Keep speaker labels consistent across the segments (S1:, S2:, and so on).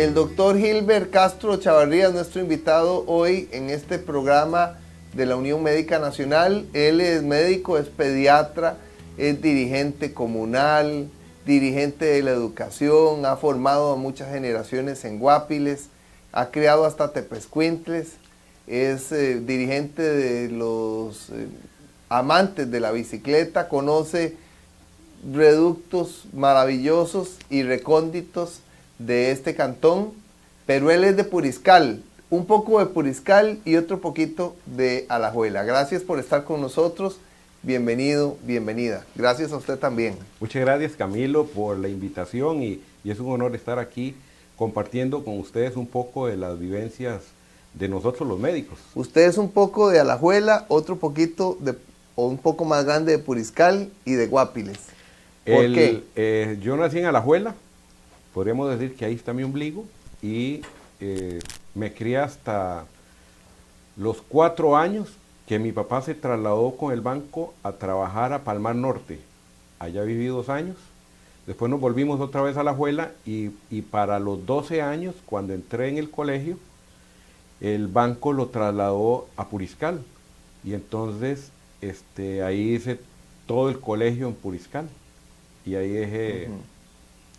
S1: El doctor Gilbert Castro Chavarría es nuestro invitado hoy en este programa de la Unión Médica Nacional. Él es médico, es pediatra, es dirigente comunal, dirigente de la educación, ha formado a muchas generaciones en Guapiles, ha creado hasta tepezcuintles, es dirigente de los amantes de la bicicleta, conoce reductos maravillosos y recónditos de este cantón, pero él es de Puriscal, un poco de Puriscal y otro poquito de Alajuela. Gracias por estar con nosotros, bienvenido, bienvenida. Gracias a usted también.
S2: Muchas gracias, Camilo, por la invitación y es un honor estar aquí compartiendo con ustedes un poco de las vivencias de nosotros los médicos.
S1: Usted es un poco de Alajuela, otro poquito o un poco más grande de Puriscal y de Guapiles. ¿Por qué?
S2: Yo nací en Alajuela, podríamos decir que ahí está mi ombligo, y me crié hasta los 4 años que mi papá se trasladó con el banco a trabajar a Palmar Norte. Allá viví 2 años, después nos volvimos otra vez a Alajuela y para los 12 años, cuando entré en el colegio, el banco lo trasladó a Puriscal, y entonces ahí hice todo el colegio en Puriscal, y ahí dejé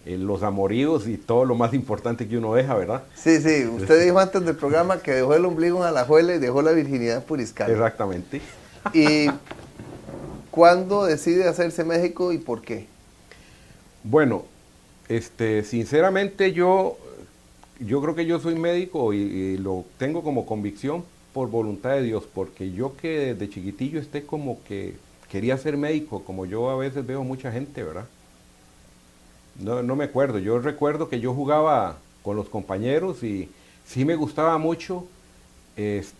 S2: los amoríos y todo lo más importante que uno deja, ¿verdad?
S1: Sí, usted dijo antes del programa que dejó el ombligo en Alajuela y dejó la virginidad en Puriscal.
S2: Exactamente.
S1: ¿Y cuándo decide hacerse médico y por qué?
S2: Bueno, sinceramente yo creo que yo soy médico y lo tengo como convicción por voluntad de Dios, porque yo que desde chiquitillo como que quería ser médico, como yo a veces veo mucha gente, ¿verdad? No me acuerdo, yo recuerdo que yo jugaba con los compañeros y sí me gustaba mucho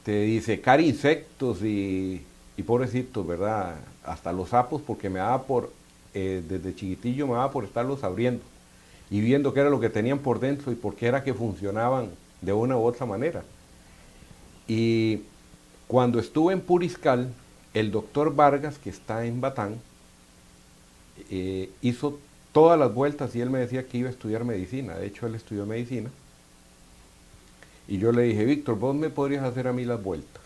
S2: disecar insectos y pobrecitos, ¿verdad? Hasta los sapos, porque me daba desde chiquitillo me daba por estarlos abriendo y viendo qué era lo que tenían por dentro y por qué era que funcionaban de una u otra manera. Y cuando estuve en Puriscal, el doctor Vargas, que está en Batán, hizo todas las vueltas y él me decía que iba a estudiar medicina. De hecho, él estudió medicina. Y yo le dije, Víctor, vos me podrías hacer a mí las vueltas.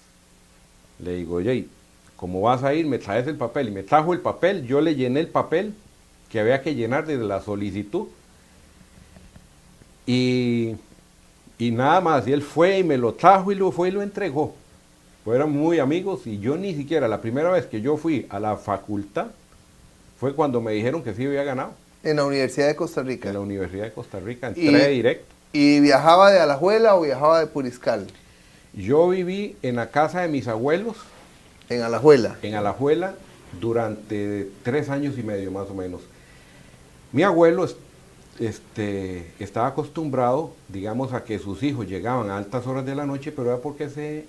S2: Le digo, oye, ¿cómo vas a ir? Me traes el papel. Y me trajo el papel, yo le llené el papel que había que llenar desde la solicitud. Y nada más, y él fue y me lo trajo y lo fue y lo entregó. Fueron muy amigos y yo ni siquiera, la primera vez que yo fui a la facultad, fue cuando me dijeron que sí había ganado.
S1: En la Universidad de Costa Rica.
S2: En la Universidad de Costa Rica, entré directo.
S1: ¿Y viajaba de Alajuela o viajaba de Puriscal?
S2: Yo viví en la casa de mis abuelos.
S1: ¿En Alajuela?
S2: En Alajuela durante 3 años y medio más o menos. Mi abuelo estaba acostumbrado, digamos, a que sus hijos llegaban a altas horas de la noche, pero era porque se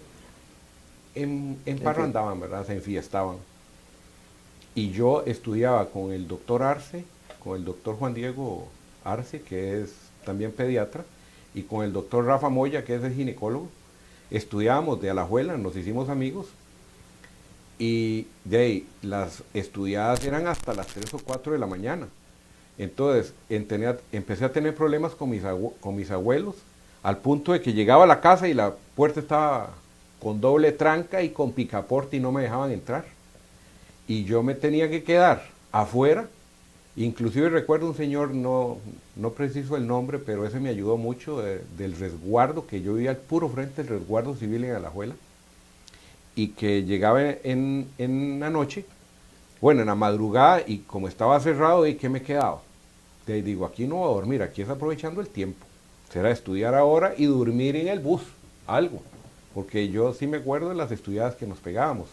S2: emparrandaban, ¿verdad? Se enfiestaban. Y yo estudiaba con el doctor Arce, con el doctor Juan Diego Arce, que es también pediatra, y con el doctor Rafa Moya, que es el ginecólogo. Estudiábamos de Alajuela, nos hicimos amigos, y de ahí las estudiadas eran hasta las 3 o 4 de la mañana. Entonces empecé a tener problemas con mis abuelos, al punto de que llegaba a la casa y la puerta estaba con doble tranca y con picaporte y no me dejaban entrar. Y yo me tenía que quedar afuera. Inclusive recuerdo un señor, no preciso el nombre, pero ese me ayudó mucho, del resguardo, que yo vivía al puro frente del resguardo civil en Alajuela, y que llegaba en la noche, bueno, en la madrugada, y como estaba cerrado, ¿y qué me quedaba? Te digo, aquí no voy a dormir, aquí es aprovechando el tiempo. Será estudiar ahora y dormir en el bus, algo, porque yo sí me acuerdo de las estudiadas que nos pegábamos.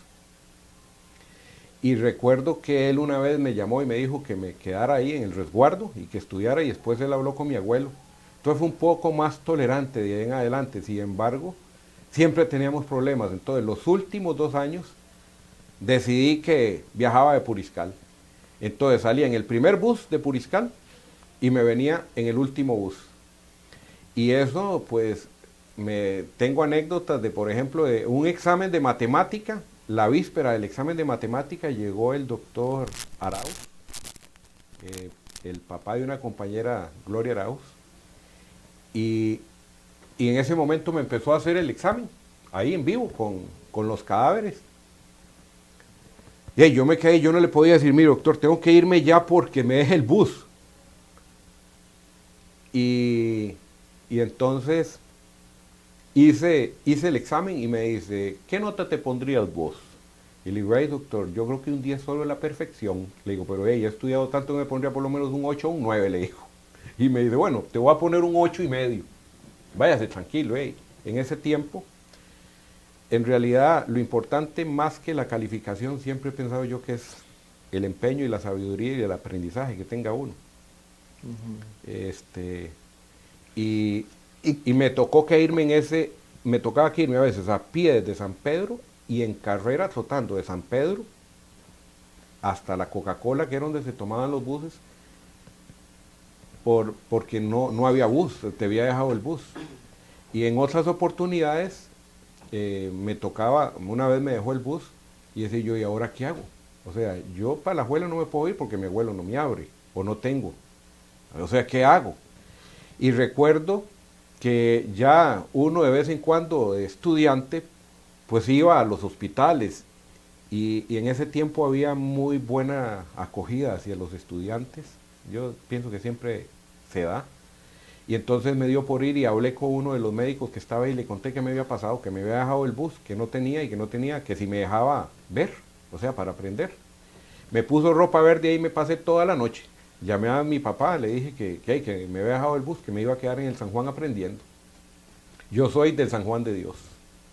S2: Y recuerdo que él una vez me llamó y me dijo que me quedara ahí en el resguardo y que estudiara, y después él habló con mi abuelo. Entonces fue un poco más tolerante de ahí en adelante. Sin embargo, siempre teníamos problemas. Entonces los últimos 2 años decidí que viajaba de Puriscal. Entonces salía en el primer bus de Puriscal y me venía en el último bus. Y eso, pues, tengo anécdotas de, por ejemplo, de un examen de matemática. La víspera del examen de matemática llegó el doctor Arauz, el papá de una compañera, Gloria Arauz, y en ese momento me empezó a hacer el examen, ahí en vivo, con los cadáveres. Y yo me quedé, yo no le podía decir, mire doctor, tengo que irme ya porque me deje el bus. Y entonces hice el examen y me dice, ¿qué nota te pondrías vos? Y le digo, ay doctor, yo creo que un 10 solo es la perfección. Le digo, pero he estudiado tanto que me pondría por lo menos un 8 o un 9, le digo. Y me dice, bueno, te voy a poner un 8,5. Váyase tranquilo, en ese tiempo. En realidad, lo importante más que la calificación, siempre he pensado yo que es el empeño y la sabiduría y el aprendizaje que tenga uno. Y me tocó que irme me tocaba que irme a veces a pie desde San Pedro y en carrera trotando de San Pedro hasta la Coca-Cola, que era donde se tomaban los buses, porque no había bus, te había dejado el bus. Y en otras oportunidades me tocaba, una vez me dejó el bus y decía yo, ¿y ahora qué hago? O sea, yo para la abuela no me puedo ir porque mi abuelo no me abre o no tengo. O sea, ¿qué hago? Y recuerdo que ya uno de vez en cuando de estudiante pues iba a los hospitales y en ese tiempo había muy buena acogida hacia los estudiantes. Yo pienso que siempre se da. Y entonces me dio por ir y hablé con uno de los médicos que estaba ahí y le conté que me había pasado, que me había dejado el bus, que no tenía y que no tenía, que si me dejaba ver, o sea, para aprender. Me puso ropa verde y ahí me pasé toda la noche. Llamé a mi papá, le dije que me había dejado el bus, que me iba a quedar en el San Juan aprendiendo. Yo soy del San Juan de Dios.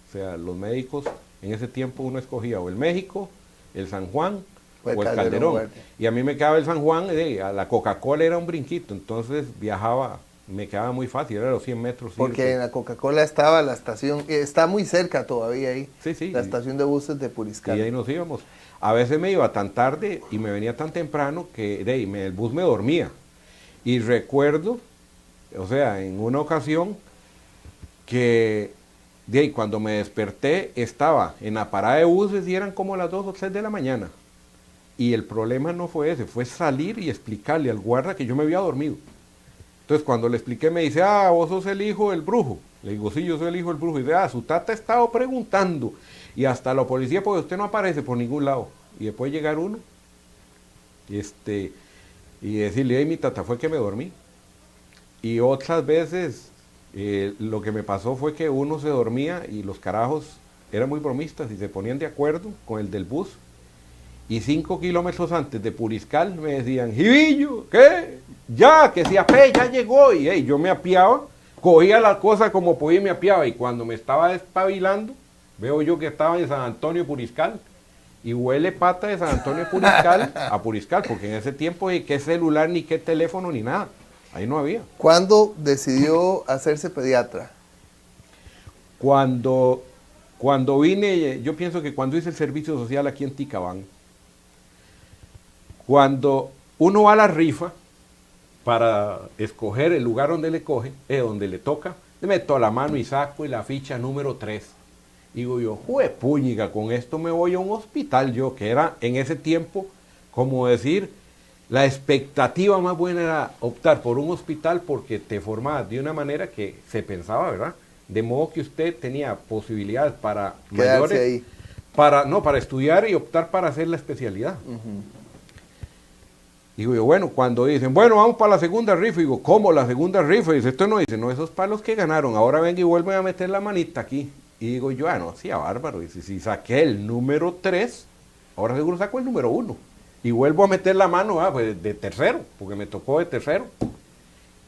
S2: O sea, los médicos, en ese tiempo uno escogía o el México, el San Juan o el Calderón. Y a mí me quedaba el San Juan, a la Coca-Cola era un brinquito, entonces viajaba, me quedaba muy fácil, era los 100 metros.
S1: Porque en la Coca-Cola estaba la estación, está muy cerca todavía ahí,
S2: sí,
S1: la estación de buses de Puriscal.
S2: Y ahí nos íbamos. A veces me iba tan tarde y me venía tan temprano que el bus me dormía. Y recuerdo, o sea, en una ocasión que cuando me desperté estaba en la parada de buses y eran como las 2 o 3 de la mañana. Y el problema no fue ese, fue salir y explicarle al guarda que yo me había dormido. Entonces cuando le expliqué me dice, vos sos el hijo del brujo. Le digo, sí, yo soy el hijo del brujo. Y dice, su tata ha estado preguntando. Y hasta la policía, porque usted no aparece por ningún lado. Y después llegar uno y decirle, mi tata, fue que me dormí. Y otras veces lo que me pasó fue que uno se dormía y los carajos eran muy bromistas y se ponían de acuerdo con el del bus. Y 5 kilómetros antes de Puriscal me decían, Jibillo, ¿qué? Ya, que si apé, ya llegó. Y yo me apiaba, cogía la cosa como podía y me apiaba. Y cuando me estaba despabilando, veo yo que estaba en San Antonio Puriscal. Y huele pata de San Antonio Puriscal a Puriscal, porque en ese tiempo ni qué celular, ni qué teléfono, ni nada. Ahí no había.
S1: ¿Cuándo decidió hacerse pediatra?
S2: Cuando vine, yo pienso que cuando hice el servicio social aquí en Ticabán, cuando uno va a la rifa para escoger el lugar donde le coge, donde le toca, le meto la mano y saco y la ficha número 3. Digo yo, juepúñiga, con esto me voy a un hospital yo, que era en ese tiempo, como decir, la expectativa más buena era optar por un hospital porque te formabas de una manera que se pensaba, ¿verdad? De modo que usted tenía posibilidades para mayores, ahí. para estudiar y optar para hacer la especialidad. Digo yo, bueno, cuando dicen, bueno, vamos para la segunda rifa, digo, ¿cómo la segunda rifa? Dice, esto no, dice, no, esos palos que ganaron, ahora venga y vuelven a meter la manita aquí. Y digo yo, no, sí, a bárbaro, dice, si saqué el número 3, ahora seguro saco el número 1. Y vuelvo a meter la mano, pues de tercero, porque me tocó de tercero.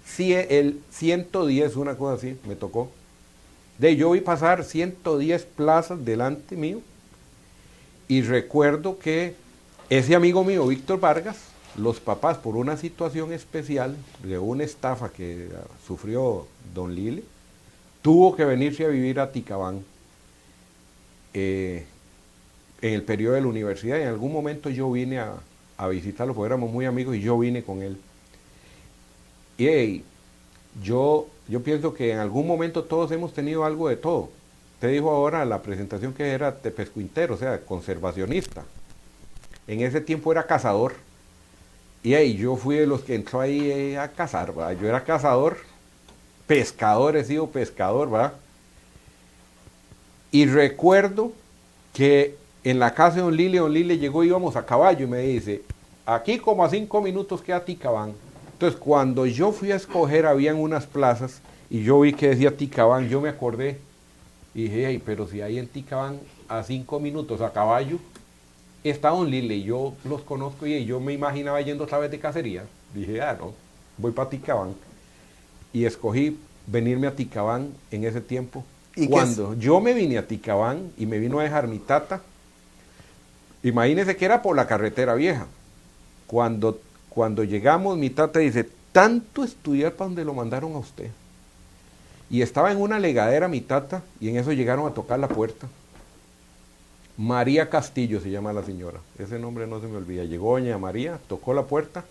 S2: Sí, el 110, una cosa así, me tocó. Yo vi pasar 110 plazas delante mío, y recuerdo que ese amigo mío, Víctor Vargas, los papás, por una situación especial de una estafa que sufrió don Lile, tuvo que venirse a vivir a Ticabán en el periodo de la universidad. En algún momento yo vine a visitarlo, porque éramos muy amigos, y yo vine con él. Y yo pienso que en algún momento todos hemos tenido algo de todo. Usted dijo ahora la presentación que era tepezcuintero, o sea, conservacionista. En ese tiempo era cazador. Y yo fui de los que entró ahí a cazar, ¿verdad? Yo era cazador, pescador, he sido pescador, ¿va? Y recuerdo que en la casa de don Lili llegó, íbamos a caballo y me dice, aquí como a 5 minutos queda Ticabán. Entonces cuando yo fui a escoger, habían unas plazas y yo vi que decía Ticabán, yo me acordé y dije, hey, pero si ahí en Ticabán a 5 minutos a caballo está don Lili, y yo los conozco y yo me imaginaba yendo otra vez de cacería. Dije, no, voy para Ticabán. Y escogí venirme a Ticabán en ese tiempo.
S1: ¿Y
S2: cuando yo me vine a Ticabán y me vino a dejar mi tata, imagínese que era por la carretera vieja. Cuando llegamos, mi tata dice, tanto estudiar para donde lo mandaron a usted. Y estaba en una legadera mi tata, y en eso llegaron a tocar la puerta. María Castillo se llama la señora, ese nombre no se me olvida. Llegó doña María, tocó la puerta,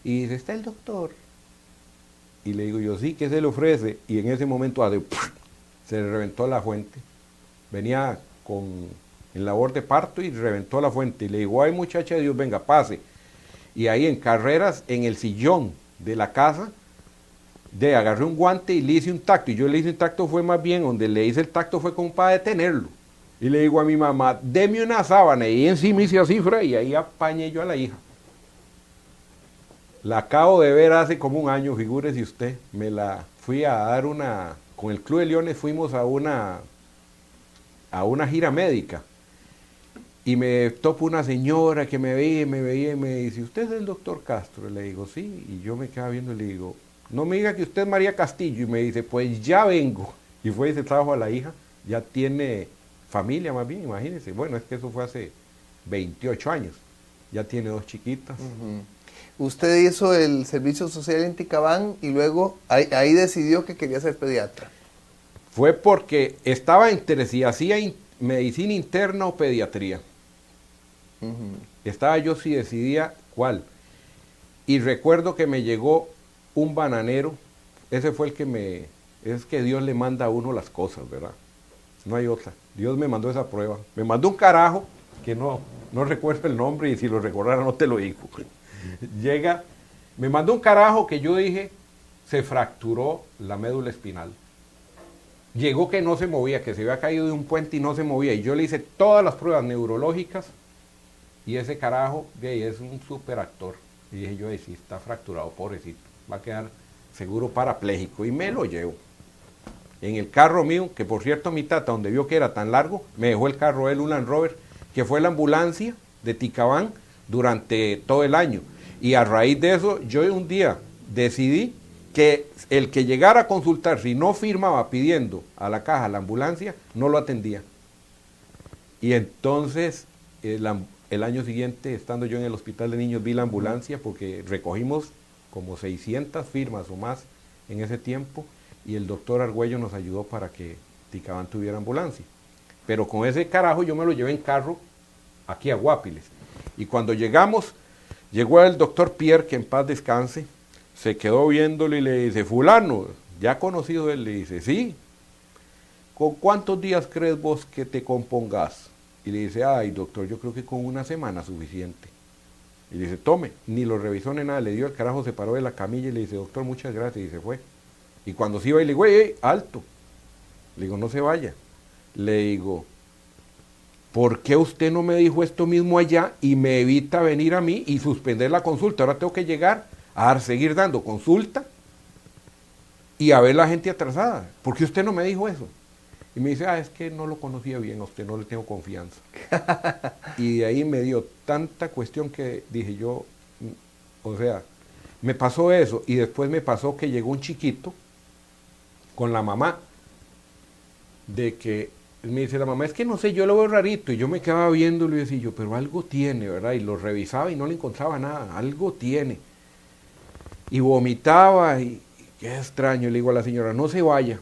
S2: y dice, ¿está el doctor? Y le digo yo, sí, ¿qué se le ofrece? Y en ese momento se le reventó la fuente. Venía en labor de parto y reventó la fuente. Y le digo, ay muchacha de Dios, venga, pase. Y ahí en carreras, en el sillón de la casa, agarré un guante y le hice un tacto. Y yo le hice un tacto, fue más bien, donde le hice el tacto fue como para detenerlo. Y le digo a mi mamá, deme una sábana. Y encima hice así, y ahí apañé yo a la hija. La acabo de ver hace como un año, figúrese usted. Me la fui a dar con el Club de Leones fuimos a una gira médica. Y me topo una señora que me veía y me dice, ¿usted es el doctor Castro? Y le digo, sí. Y yo me quedaba viendo y le digo, no me diga que usted es María Castillo. Y me dice, pues ya vengo. Y fue y se trajo a la hija. Ya tiene familia más bien, imagínense. Bueno, es que eso fue hace 28 años. Ya tiene 2 chiquitas.
S1: Usted hizo el servicio social en Ticabán y luego ahí decidió que quería ser pediatra.
S2: Fue porque estaba entre si hacía medicina interna o pediatría. Estaba yo si decidía cuál. Y recuerdo que me llegó un bananero, ese fue el que es que Dios le manda a uno las cosas, ¿verdad? No hay otra. Dios me mandó esa prueba. Me mandó un carajo, que no recuerdo el nombre y si lo recordara no te lo digo. Llega, me mandó un carajo que yo dije, se fracturó la médula espinal. Llegó que no se movía, que se había caído de un puente y no se movía. Y yo le hice todas las pruebas neurológicas y ese carajo es un super actor. Y dije yo, sí, está fracturado, pobrecito. Va a quedar seguro parapléjico. Y me lo llevo. En el carro mío, que por cierto mi tata, donde vio que era tan largo, me dejó el carro él, un Land Rover, que fue la ambulancia de Ticabán durante todo el año. Y a raíz de eso, yo un día decidí que el que llegara a consultar, si no firmaba pidiendo a la caja la ambulancia, no lo atendía. Y entonces, el año siguiente, estando yo en el hospital de niños, vi la ambulancia porque recogimos como 600 firmas o más en ese tiempo y el doctor Argüello nos ayudó para que Ticabán tuviera ambulancia. Pero con ese carajo yo me lo llevé en carro aquí a Guapiles. Y cuando llegamos, llegó el doctor Pierre, que en paz descanse, se quedó viéndolo y le dice, fulano, ya conocido él, le dice, sí, ¿con cuántos días crees vos que te compongas? Y le dice, ay doctor, yo creo que con 1 semana suficiente. Y le dice, tome, ni lo revisó ni nada, le dio el carajo, se paró de la camilla y le dice, doctor, muchas gracias, y se fue. Y cuando se iba, y le digo, alto. Le digo, no se vaya. Le digo, ¿por qué usted no me dijo esto mismo allá y me evita venir a mí y suspender la consulta? Ahora tengo que llegar a seguir dando consulta y a ver la gente atrasada. ¿Por qué usted no me dijo eso? Y me dice, es que no lo conocía bien, a usted no le tengo confianza. Y de ahí me dio tanta cuestión que dije yo, o sea, me pasó eso y después me pasó que llegó un chiquito con la mamá, de que me dice la mamá, es que no sé, yo lo veo rarito, y yo me quedaba viéndolo y decía yo, pero algo tiene, ¿verdad? Y lo revisaba y no le encontraba nada, algo tiene. Y vomitaba, y qué extraño, le digo a la señora, no se vaya,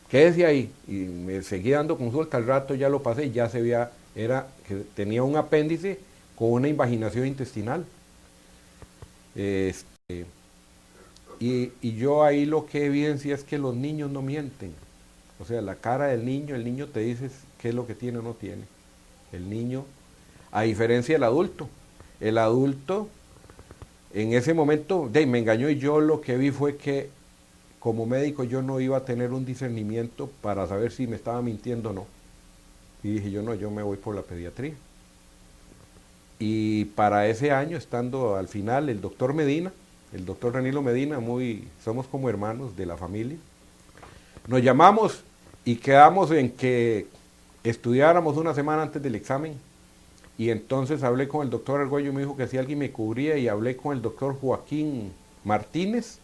S2: quédese ahí. Y me seguí dando consulta, al rato ya lo pasé, ya se veía, era que tenía un apéndice con una invaginación intestinal. Y yo ahí lo que evidencia es que los niños no mienten. O sea, la cara del niño, el niño te dice qué es lo que tiene o no tiene. El niño, a diferencia del adulto. El adulto, en ese momento, me engañó y yo lo que vi fue que como médico yo no iba a tener un discernimiento para saber si me estaba mintiendo o no. Y dije yo no, yo me voy por la pediatría. Y para ese año, estando al final, el doctor Medina, el doctor Ranilo Medina, somos como hermanos de la familia, nos llamamos y quedamos en que estudiáramos una semana antes del examen. Y entonces hablé con el doctor Argüello y me dijo que si alguien me cubría, y hablé con el doctor Joaquín Martínez,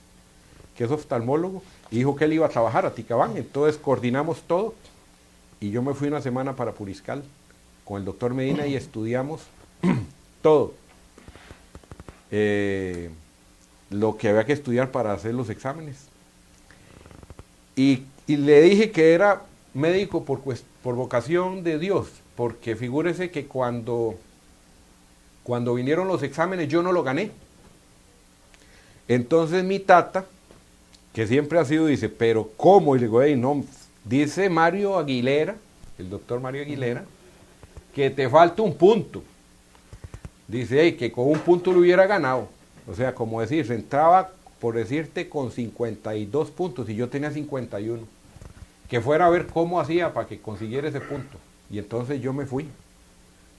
S2: que es oftalmólogo, y dijo que él iba a trabajar a Ticabán. Entonces coordinamos todo y yo me fui una semana para Puriscal con el doctor Medina y estudiamos todo lo que había que estudiar para hacer los exámenes. Y le dije que era médico por vocación de Dios, porque figúrese que cuando vinieron los exámenes yo no lo gané. Entonces mi tata, que siempre ha sido, dice, ¿pero cómo? Y le digo, hey, no, dice Mario Aguilera, el doctor Mario Aguilera, que te falta un punto. Dice, hey, que con un punto lo hubiera ganado. O sea, como decir, se entraba, por decirte, con 52 puntos y yo tenía 51. Que fuera a ver cómo hacía para que consiguiera ese punto. Y entonces yo me fui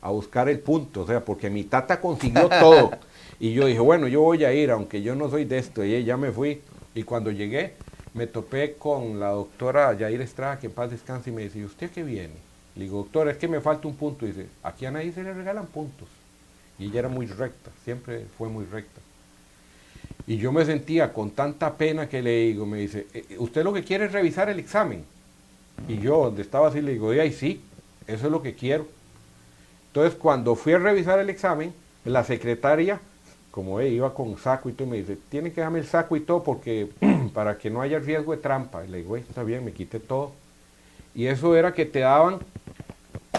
S2: a buscar el punto, o sea, porque mi tata consiguió todo. Y yo dije, bueno, yo voy a ir, aunque yo no soy de esto. Y ya me fui. Y cuando llegué, me topé con la doctora Yair Estrada, que en paz descanse, y me dice, ¿y usted qué viene? Le digo, doctora, es que me falta un punto. Y dice, aquí a nadie se le regalan puntos. Y ella era muy recta, siempre fue muy recta. Y yo me sentía con tanta pena que le digo, me dice, ¿usted lo que quiere es revisar el examen? Y yo, donde estaba así, le digo, ay, sí, eso es lo que quiero. Entonces, cuando fui a revisar el examen, la secretaria, como iba con saco y todo, me dice, tiene que darme el saco y todo porque para que no haya riesgo de trampa. Y le digo, está bien, me quité todo. Y eso era que te daban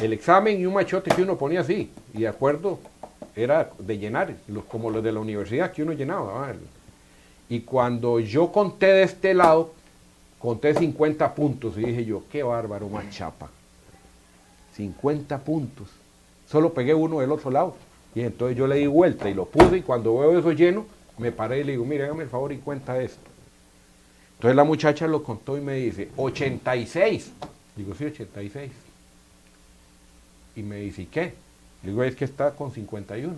S2: el examen y un machote que uno ponía así, y de acuerdo, era de llenar, como los de la universidad que uno llenaba. Y cuando yo conté de este lado, conté 50 puntos y dije yo, qué bárbaro, más chapa. 50 puntos. Solo pegué uno del otro lado. Y entonces yo le di vuelta y lo puse, y cuando veo eso lleno, me paré y le digo, mire, hágame el favor y cuenta esto. Entonces la muchacha lo contó y me dice, 86. Digo, sí, 86. Y me dice, ¿y qué? Le digo, es que está con 51.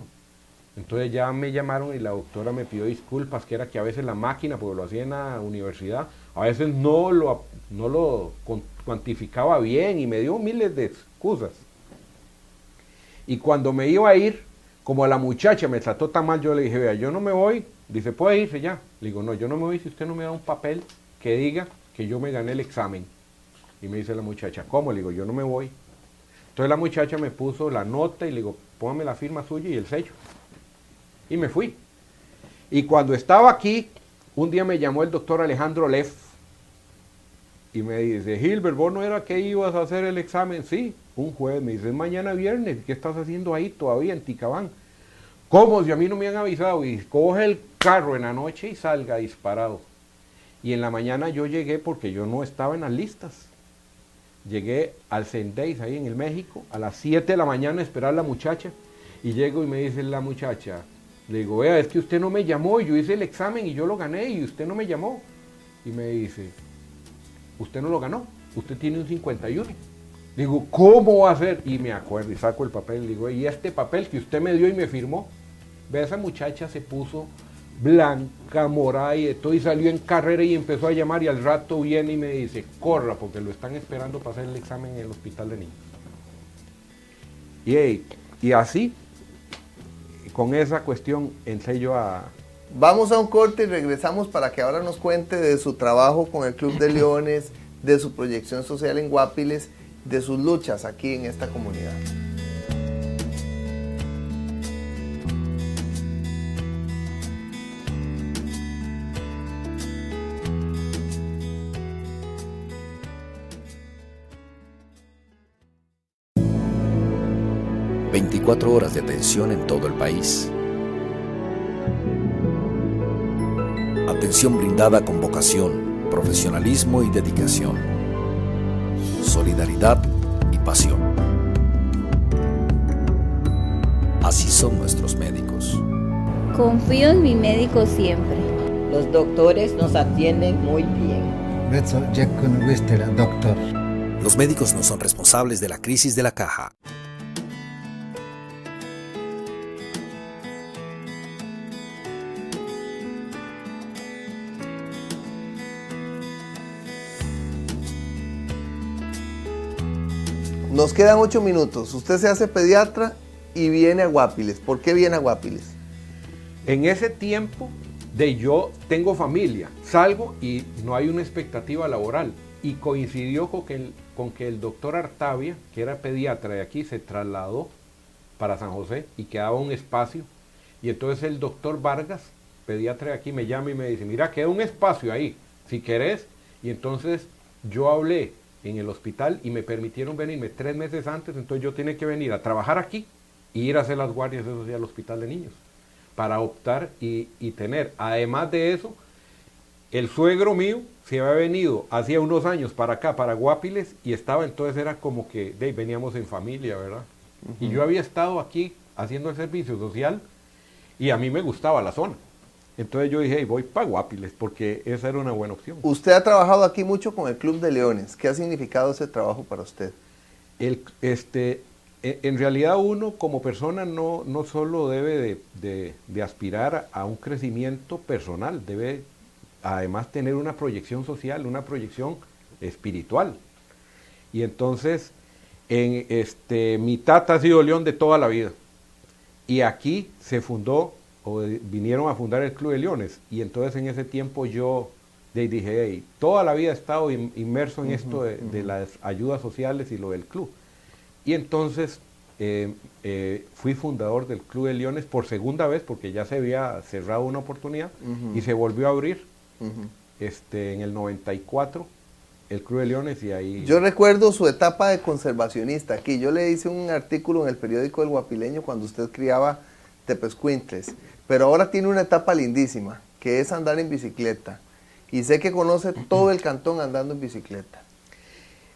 S2: Entonces ya me llamaron y la doctora me pidió disculpas, que era que a veces la máquina, porque lo hacía en la universidad, a veces no lo cuantificaba bien y me dio miles de excusas. Y cuando me iba a ir, como la muchacha me trató tan mal, yo le dije, vea, yo no me voy. Dice, puede irse ya. Le digo, no, yo no me voy si usted no me da un papel que diga que yo me gané el examen. Y me dice la muchacha, ¿cómo? Le digo, yo no me voy. Entonces la muchacha me puso la nota y le digo, póngame la firma suya y el sello. Y me fui. Y cuando estaba aquí, un día me llamó el doctor Alejandro Leff y me dice, Gilbert, ¿vos no era que ibas a hacer el examen? Sí, un jueves. Me dice, es mañana viernes, ¿qué estás haciendo ahí todavía en Ticabán? ¿Cómo? Si a mí no me han avisado. Y coge el carro en la noche y salga disparado. Y en la mañana yo llegué porque yo no estaba en las listas. Llegué al Sendeis ahí en el México a las 7 de la mañana a esperar a la muchacha. Y llego y me dice la muchacha, le digo, vea, es que usted no me llamó, yo hice el examen y yo lo gané y usted no me llamó. Y me dice, usted no lo ganó, usted tiene un 51. Digo, ¿cómo va a ser? Y me acuerdo y saco el papel, digo, y este papel que usted me dio y me firmó. Ve, esa muchacha se puso blanca, morada y de todo, y salió en carrera y empezó a llamar, y al rato viene y me dice, corra, porque lo están esperando para hacer el examen en el hospital de niños. Y así, con esa cuestión, entré yo a...
S1: Vamos a un corte y regresamos para que ahora nos cuente de su trabajo con el Club de Leones, de su proyección social en Guapiles, de sus luchas aquí en esta comunidad.
S3: ...24 horas de atención en todo el país. Atención brindada con vocación, profesionalismo y dedicación. Solidaridad y pasión. Así son nuestros médicos.
S4: Confío en mi médico siempre. Los doctores nos atienden muy bien.
S3: Los médicos no son responsables de la crisis de la caja.
S1: Nos quedan 8 minutos. Usted se hace pediatra y viene a Guapiles. ¿Por qué viene a Guapiles?
S2: En ese tiempo yo tengo familia, salgo y no hay una expectativa laboral. Y coincidió con que el doctor Artavia, que era pediatra de aquí, se trasladó para San José y quedaba un espacio. Y entonces el doctor Vargas, pediatra de aquí, me llama y me dice, mira, queda un espacio ahí, si querés. Y entonces yo hablé en el hospital y me permitieron venirme 3 meses antes, entonces yo tenía que venir a trabajar aquí y ir a hacer las guardias esos días al hospital de niños, para optar y tener, además de eso, el suegro mío se había venido hacía unos años para acá, para Guapiles, y estaba, entonces era como que veníamos en familia, ¿verdad? Y yo había estado aquí haciendo el servicio social y a mí me gustaba la zona. Entonces yo dije, hey, voy para Guapiles, porque esa era una buena opción.
S1: Usted ha trabajado aquí mucho con el Club de Leones. ¿Qué ha significado ese trabajo para usted?
S2: En realidad uno como persona no solo debe de aspirar a un crecimiento personal, debe además tener una proyección social, una proyección espiritual. Y entonces, mi tata ha sido león de toda la vida. Y aquí se fundó, vinieron a fundar el Club de Leones. Y entonces en ese tiempo yo dije, hey, toda la vida he estado inmerso en esto de las ayudas sociales y lo del club. Y entonces fui fundador del Club de Leones por segunda vez, porque ya se había cerrado una oportunidad y se volvió a abrir en el 94 el Club de Leones. Y ahí...
S1: Yo recuerdo su etapa de conservacionista aquí. Yo le hice un artículo en el periódico El Guapileño cuando usted criaba tepezcuintles, pero ahora tiene una etapa lindísima, que es andar en bicicleta. Y sé que conoce todo el cantón andando en bicicleta.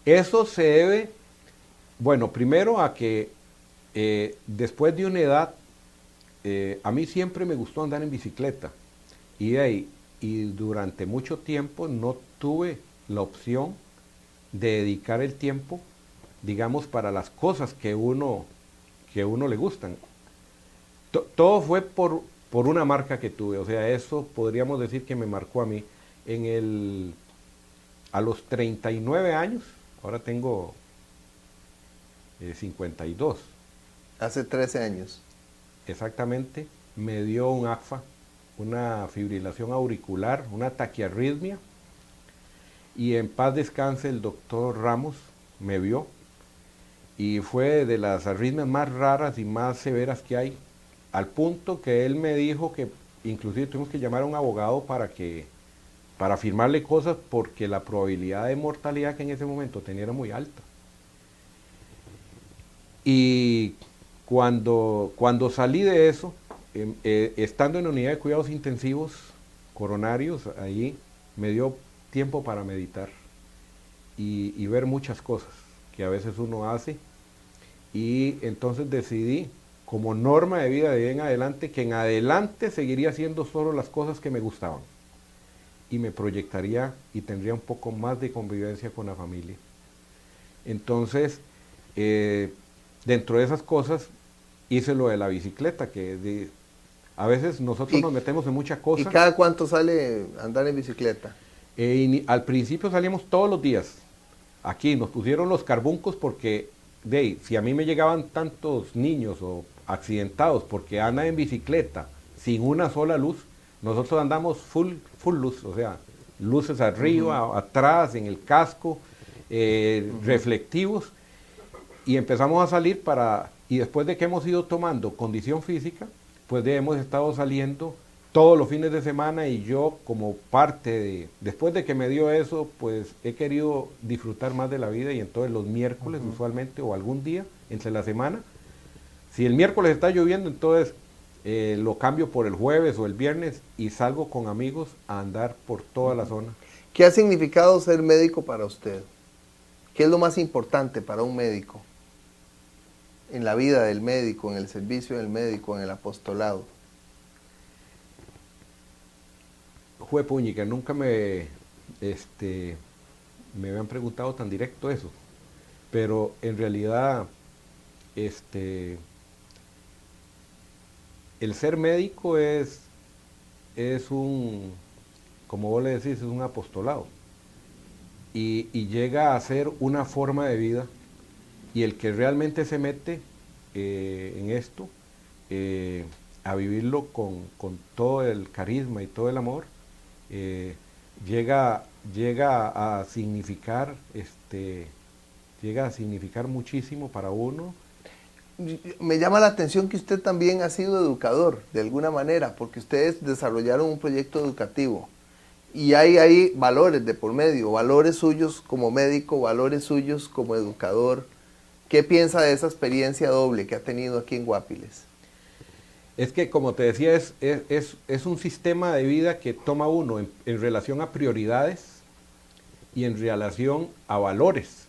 S2: Eso se debe, bueno, primero a que después de una edad, a mí siempre me gustó andar en bicicleta. Y durante mucho tiempo no tuve la opción de dedicar el tiempo, digamos, para las cosas que uno le gustan. Todo fue por una marca que tuve, o sea, eso podríamos decir que me marcó a mí. A los 39 años, ahora tengo 52.
S1: Hace 13 años.
S2: Exactamente, me dio un AFA, una fibrilación auricular, una taquiarritmia, y en paz descanse el doctor Ramos me vio, y fue de las arritmias más raras y más severas que hay, al punto que él me dijo que inclusive tuvimos que llamar a un abogado para firmarle cosas, porque la probabilidad de mortalidad que en ese momento tenía era muy alta. Y cuando salí de eso, estando en la unidad de cuidados intensivos coronarios, ahí me dio tiempo para meditar y ver muchas cosas que a veces uno hace, y entonces decidí, como norma de vida de ahí en adelante, que en adelante seguiría haciendo solo las cosas que me gustaban, y me proyectaría y tendría un poco más de convivencia con la familia. Entonces, dentro de esas cosas, hice lo de la bicicleta, que a veces nosotros nos metemos en muchas cosas.
S1: ¿Y cada cuánto sale andar en bicicleta?
S2: Al principio salíamos todos los días. Aquí nos pusieron los carbuncos porque, si a mí me llegaban tantos niños o accidentados porque andan en bicicleta sin una sola luz, nosotros andamos full luz, o sea, luces arriba, atrás, en el casco, reflectivos, y empezamos a salir y después de que hemos ido tomando condición física, pues hemos estado saliendo todos los fines de semana, y yo como parte después de que me dio eso, pues he querido disfrutar más de la vida, y entonces los miércoles usualmente, o algún día entre la semana, si el miércoles está lloviendo, entonces lo cambio por el jueves o el viernes y salgo con amigos a andar por toda la zona.
S1: ¿Qué ha significado ser médico para usted? ¿Qué es lo más importante para un médico? En la vida del médico, en el servicio del médico, en el apostolado.
S2: juepuñica, nunca me habían preguntado tan directo eso, pero en realidad, el ser médico es un, como vos le decís, es un apostolado, y llega a ser una forma de vida, y el que realmente se mete en esto, a vivirlo con todo el carisma y todo el amor, llega a significar muchísimo para uno.
S1: Me llama la atención que usted también ha sido educador, de alguna manera, porque ustedes desarrollaron un proyecto educativo y hay ahí valores de por medio, valores suyos como médico, valores suyos como educador. ¿Qué piensa de esa experiencia doble que ha tenido aquí en Guapiles?
S2: Es que, como te decía, es un sistema de vida que toma uno en relación a prioridades y en relación a valores.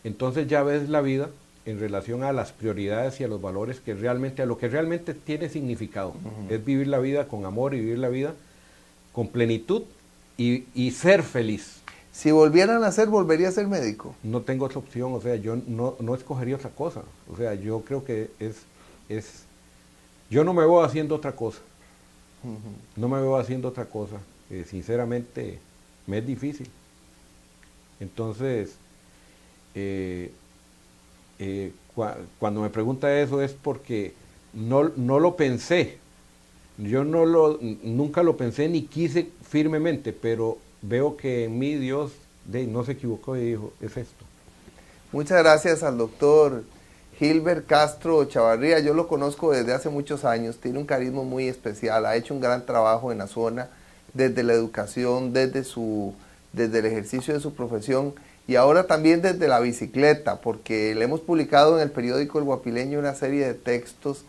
S2: Entonces ya ves la vida en relación a las prioridades y a los valores que realmente, a lo que realmente tiene significado. Es vivir la vida con amor y vivir la vida con plenitud y ser feliz.
S1: Si volvieran a ser, ¿volvería a ser médico?
S2: No tengo otra opción, o sea, yo no escogería otra cosa. O sea, yo creo que yo no me veo haciendo otra cosa. No me veo haciendo otra cosa. Sinceramente, me es difícil. Entonces, cuando me pregunta eso es porque no lo pensé. Yo nunca lo pensé ni quise firmemente, pero veo que en mí Dios no se equivocó y dijo, es esto.
S1: Muchas gracias al doctor Gilbert Castro Chavarría. Yo lo conozco desde hace muchos años, tiene un carisma muy especial, ha hecho un gran trabajo en la zona, desde la educación, desde el ejercicio de su profesión y ahora también desde la bicicleta, porque le hemos publicado en el periódico El Guapileño una serie de textos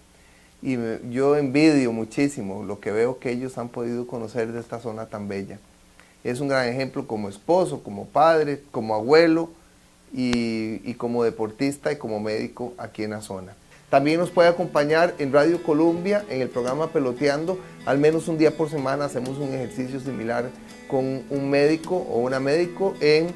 S1: y yo envidio muchísimo lo que veo que ellos han podido conocer de esta zona tan bella. Es un gran ejemplo como esposo, como padre, como abuelo y como deportista y como médico aquí en la zona. También nos puede acompañar en Radio Colombia, en el programa Peloteando. Al menos un día por semana hacemos un ejercicio similar con un médico o una médico en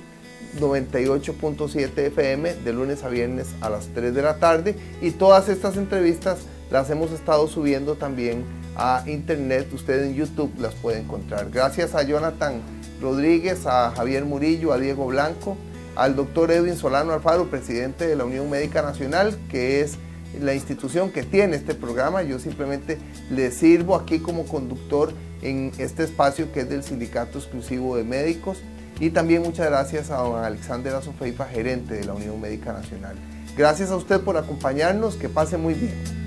S1: 98.7 FM de lunes a viernes a las 3 de la tarde. Y todas estas entrevistas las hemos estado subiendo también a internet. Usted en YouTube las puede encontrar. Gracias a Jonathan Rodríguez, a Javier Murillo, a Diego Blanco, al doctor Edwin Solano Alfaro, presidente de la Unión Médica Nacional, que es la institución que tiene este programa. Yo simplemente le sirvo aquí como conductor en este espacio que es del Sindicato Exclusivo de Médicos. Y también muchas gracias a don Alexander Azofeifa, gerente de la Unión Médica Nacional. Gracias a usted por acompañarnos, que pase muy bien.